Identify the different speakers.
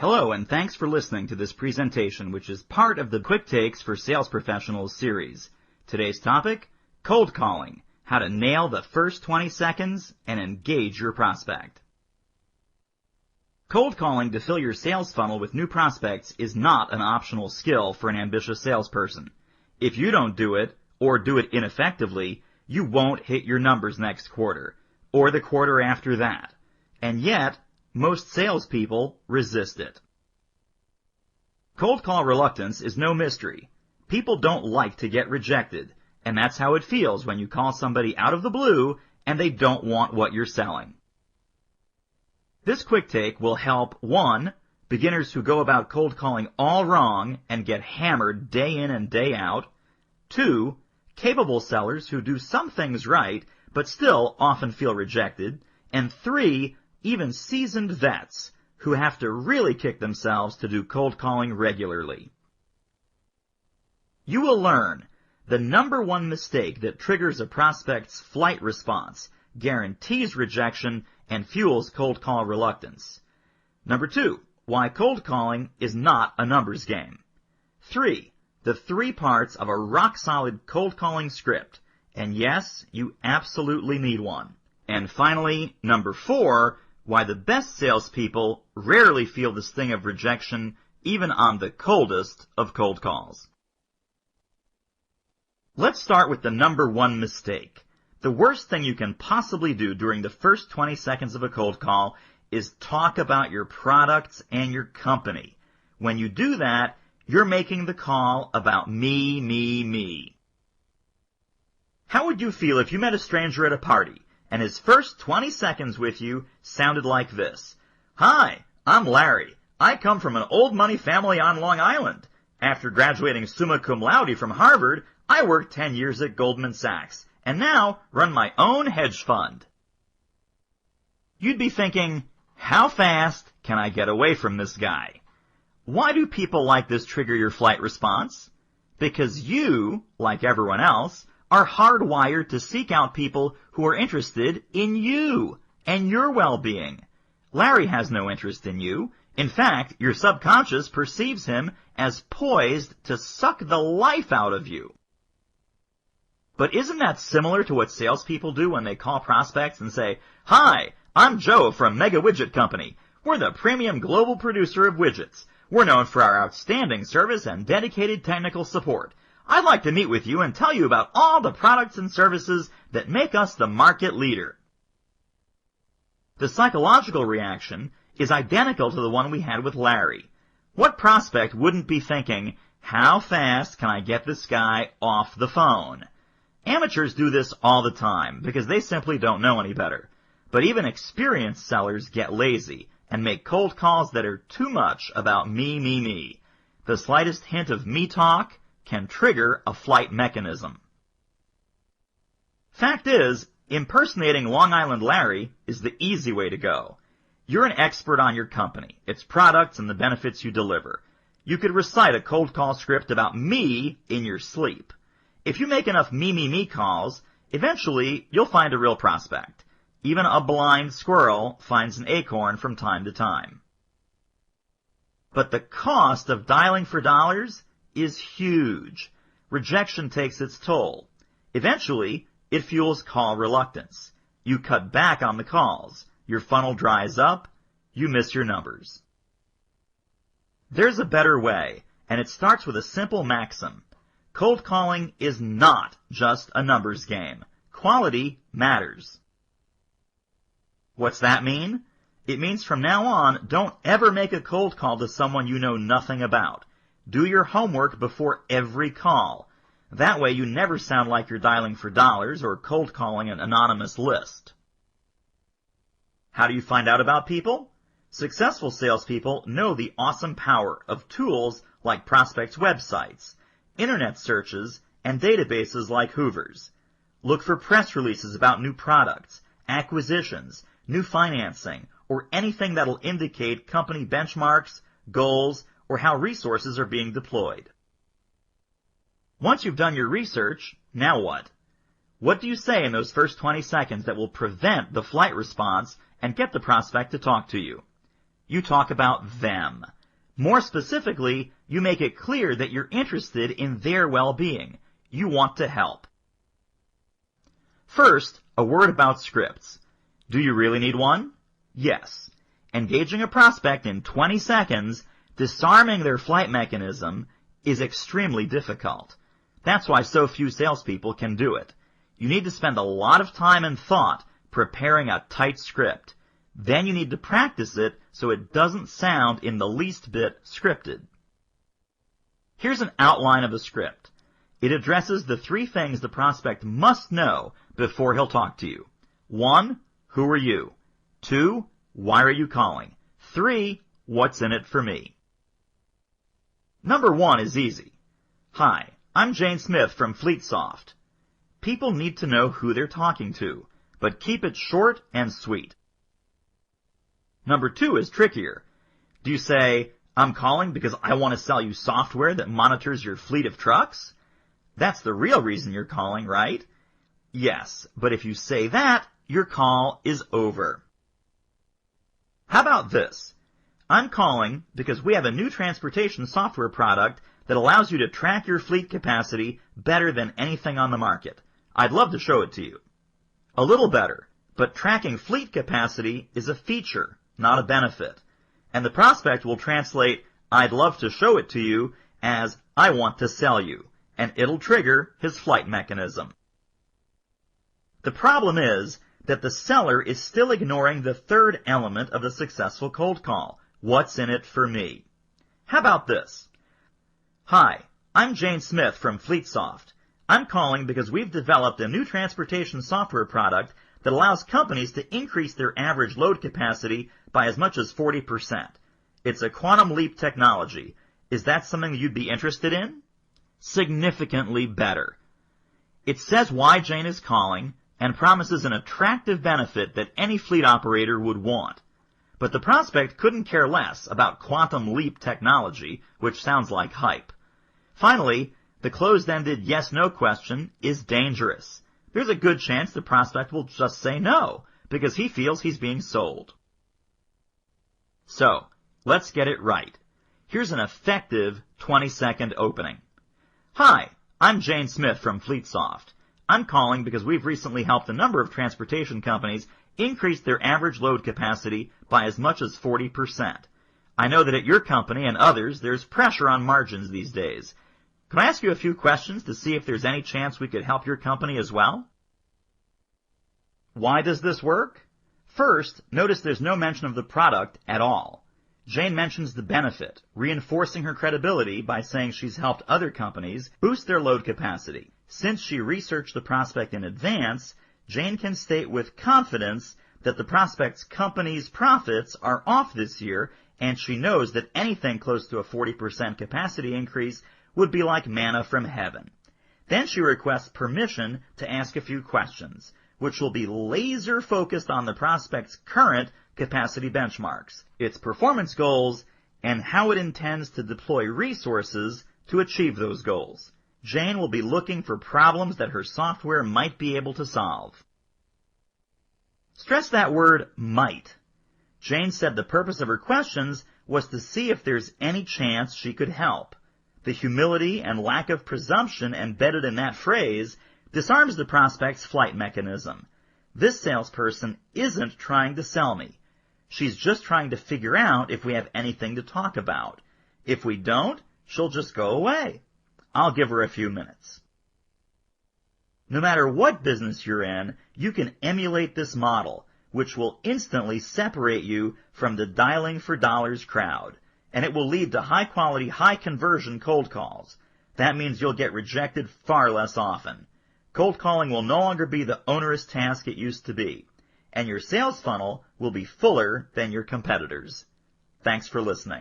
Speaker 1: Hello, and thanks for listening to this presentation, which is part of the Quick Takes for Sales Professionals series. Today's topic, cold calling, how to nail the first 20 seconds and engage your prospect. Cold calling to fill your sales funnel with new prospects is not an optional skill for an ambitious salesperson. If you don't do it, or do it ineffectively, you won't hit your numbers next quarter, or the quarter after that. And yet, most salespeople resist it. Cold call reluctance is no mystery. People don't like to get rejected, and that's how it feels when you call somebody out of the blue and they don't want what you're selling. This quick take will help 1. Beginners who go about cold calling all wrong and get hammered day in and day out. 2. Capable sellers who do some things right but still often feel rejected. And 3. Even seasoned vets who have to really kick themselves to do cold calling regularly. You will learn the number one mistake that triggers a prospect's flight response, guarantees rejection, and fuels cold call reluctance. Number 2, why cold calling is not a numbers game. 3, the 3 parts of a rock-solid cold calling script. And yes, you absolutely need one. And finally, number 4, why the best salespeople rarely feel the sting of rejection even on the coldest of cold calls. Let's start with the number 1 mistake. The worst thing you can possibly do during the first 20 seconds of a cold call is talk about your products and your company. When you do that, you're making the call about me. How would you feel if you met a stranger at a party and his first 20 seconds with you sounded like this? Hi, I'm Larry. I come from an old money family on Long Island. After graduating summa cum laude from Harvard, I worked 10 years at Goldman Sachs, and now run my own hedge fund. You'd be thinking, how fast can I get away from this guy? Why do people like this trigger your flight response? Because you, like everyone else, are hardwired to seek out people who are interested in you and your well-being. Larry has no interest in you. In fact, your subconscious perceives him as poised to suck the life out of you. But isn't that similar to what salespeople do when they call prospects and say, Hi, I'm Joe from Mega Widget Company. We're the premium global producer of widgets. We're known for our outstanding service and dedicated technical support. I'd like to meet with you and tell you about all the products and services that make us the market leader. The psychological reaction is identical to the one we had with Larry. What prospect wouldn't be thinking, how fast can I get this guy off the phone? Amateurs do this all the time because they simply don't know any better. But even experienced sellers get lazy and make cold calls that are too much about me. The slightest hint of me talk can trigger a flight mechanism. Fact is, impersonating Long Island Larry is the easy way to go. You're an expert on your company, its products, and the benefits you deliver. You could recite a cold call script about me in your sleep. If you make enough me calls, eventually you'll find a real prospect. Even a blind squirrel finds an acorn from time to time. But the cost of dialing for dollars is huge. Rejection takes its toll. Eventually, it fuels call reluctance. You cut back on the calls. Your funnel dries up. You miss your numbers. There's a better way, and it starts with a simple maxim. Cold calling is not just a numbers game. Quality matters. What's that mean? It means from now on, don't ever make a cold call to someone you know nothing about. Do your homework before every call. That way you never sound like you're dialing for dollars or cold calling an anonymous list. How do you find out about people? Successful salespeople know the awesome power of tools like prospects' websites, internet searches, and databases like Hoover's. Look for press releases about new products, acquisitions, new financing, or anything that'll indicate company benchmarks, goals, or how resources are being deployed. Once you've done your research, now what? What do you say in those first 20 seconds that will prevent the flight response and get the prospect to talk to you? you talk about them. More specifically, you make it clear that you're interested in their well-being. You want to help. First, a word about scripts. Do you really need one? Yes. Engaging a prospect in 20 seconds, disarming their flight mechanism, is extremely difficult. That's why so few salespeople can do it. You need to spend a lot of time and thought preparing a tight script. Then you need to practice it so it doesn't sound in the least bit scripted. Here's an outline of the script. It addresses the 3 things the prospect must know before he'll talk to you. 1, who are you? 2, why are you calling? 3, what's in it for me? Number 1 is easy. Hi, I'm Jane Smith from FleetSoft. People need to know who they're talking to, but keep it short and sweet. Number 2 is trickier. Do you say, I'm calling because I want to sell you software that monitors your fleet of trucks? That's the real reason you're calling, right? Yes, but if you say that, your call is over. How about this? I'm calling because we have a new transportation software product that allows you to track your fleet capacity better than anything on the market. I'd love to show it to you. A little better, but tracking fleet capacity is a feature, not a benefit. And the prospect will translate, I'd love to show it to you, as I want to sell you, and it'll trigger his flight mechanism. The problem is that the seller is still ignoring the 3rd element of the successful cold call. What's in it for me? How about this? Hi, I'm Jane Smith from FleetSoft. I'm calling because we've developed a new transportation software product that allows companies to increase their average load capacity by as much as 40%. It's a quantum leap technology. Is that something you'd be interested in? Significantly better. It says why Jane is calling and promises an attractive benefit that any fleet operator would want. But the prospect couldn't care less about quantum leap technology, which sounds like hype. Finally, the closed-ended yes-no question is dangerous. There's a good chance the prospect will just say no, because he feels he's being sold. So, let's get it right. Here's an effective 20-second opening. Hi, I'm Jane Smith from FleetSoft. I'm calling because we've recently helped a number of transportation companies increase their average load capacity by as much as 40%. I know that at your company and others, there's pressure on margins these days. Can I ask you a few questions to see if there's any chance we could help your company as well? Why does this work? First, notice there's no mention of the product at all. Jane mentions the benefit, reinforcing her credibility by saying she's helped other companies boost their load capacity. Since she researched the prospect in advance, Jane can state with confidence that the prospect's company's profits are off this year, and she knows that anything close to a 40% capacity increase would be like manna from heaven. Then she requests permission to ask a few questions, which will be laser focused on the prospect's current capacity benchmarks, its performance goals, and how it intends to deploy resources to achieve those goals. Jane will be looking for problems that her software might be able to solve. Stress that word might. Jane said the purpose of her questions was to see if there's any chance she could help. The humility and lack of presumption embedded in that phrase disarms the prospect's flight mechanism. This salesperson isn't trying to sell me. She's just trying to figure out if we have anything to talk about. If we don't, she'll just go away. I'll give her a few minutes. No matter what business you're in, you can emulate this model, which will instantly separate you from the dialing for dollars crowd, and it will lead to high-quality, high-conversion cold calls. That means you'll get rejected far less often. Cold calling will no longer be the onerous task it used to be, and your sales funnel will be fuller than your competitors. Thanks for listening.